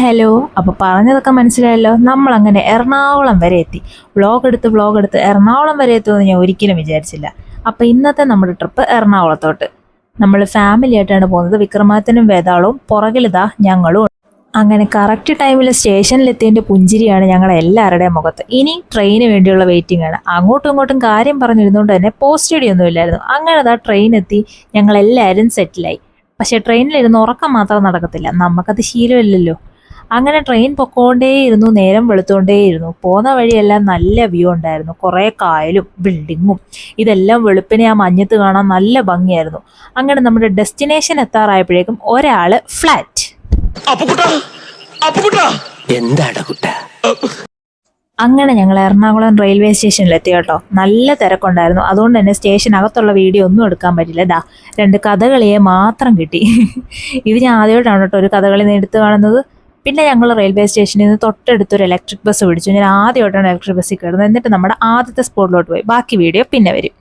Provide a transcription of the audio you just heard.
Hello. അപ്പോൾ പറഞ്ഞതൊക്കെ മനസ്സിലായല്ലോ. നമ്മളങ്ങനെ എറണാകുളം വരെ എത്തി. വ്ളോഗ് എടുത്ത് എറണാകുളം വരെ എത്തുമെന്ന് ഞാൻ ഒരിക്കലും വിചാരിച്ചില്ല. അപ്പോൾ ഇന്നത്തെ നമ്മുടെ ട്രിപ്പ് എറണാകുളത്തോട്ട്. നമ്മൾ ഫാമിലി ആയിട്ടാണ് പോകുന്നത്. വിക്രമാദിത്യനും വേതാളവും, പുറകിലിതാ ഞങ്ങളും. അങ്ങനെ കറക്റ്റ് ടൈമിൽ സ്റ്റേഷനിലെത്തിയതിൻ്റെ പുഞ്ചിരിയാണ് ഞങ്ങളെല്ലാവരുടെയും മുഖത്ത്. ഇനി ട്രെയിന് വേണ്ടിയുള്ള വെയിറ്റിംഗ് ആണ്. അങ്ങോട്ടും ഇങ്ങോട്ടും കാര്യം പറഞ്ഞിരുന്നുകൊണ്ട് തന്നെ പോസ്റ്റഡിയൊന്നും ഇല്ലായിരുന്നു. അങ്ങനെ അതാ ട്രെയിൻ എത്തി. ഞങ്ങളെല്ലാവരും സെറ്റിലായി. പക്ഷേ ട്രെയിനിലിരുന്ന് ഉറക്കം മാത്രം നടക്കത്തില്ല, നമുക്കത് ശീലമില്ലല്ലോ. അങ്ങനെ ട്രെയിൻ പൊക്കോണ്ടേയിരുന്നു, നേരം വെളുത്തോണ്ടേയിരുന്നു. പോകുന്ന വഴിയെല്ലാം നല്ല വ്യൂ ഉണ്ടായിരുന്നു. കുറേ കായലും ബിൽഡിങ്ങും ഇതെല്ലാം വെളുപ്പിനെ ആ മഞ്ഞത്ത് കാണാൻ നല്ല ഭംഗിയായിരുന്നു. അങ്ങനെ നമ്മുടെ ഡെസ്റ്റിനേഷൻ എത്താറായപ്പോഴേക്കും ഒരാൾ ഫ്ലാറ്റ്. അങ്ങനെ ഞങ്ങൾ എറണാകുളം റെയിൽവേ സ്റ്റേഷനിലെത്തി കേട്ടോ. നല്ല തിരക്കുണ്ടായിരുന്നു. അതുകൊണ്ട് തന്നെ സ്റ്റേഷനകത്തുള്ള വീഡിയോ ഒന്നും എടുക്കാൻ പറ്റില്ല. 2 കഥകളിയെ മാത്രം കിട്ടി. ഇത് ഞാൻ ആദ്യമായിട്ടാണ് കേട്ടോ ഒരു കഥകളി എടുത്ത് കാണുന്നത്. പിന്നെ ഞങ്ങൾ റെയിൽവേ സ്റ്റേഷനിൽ നിന്ന് തൊട്ടടുത്തൊരു ഇലക്ട്രിക് ബസ് പിടിച്ചു. ഞാൻ ആദ്യമായിട്ടാണ് ഇലക്ട്രിക് ബസ്സിൽ കയറുന്നത്. എന്നിട്ട് നമ്മുടെ ആദ്യത്തെ സ്പോട്ടിലോട്ട് പോയി. ബാക്കി വീഡിയോ പിന്നെ വരും.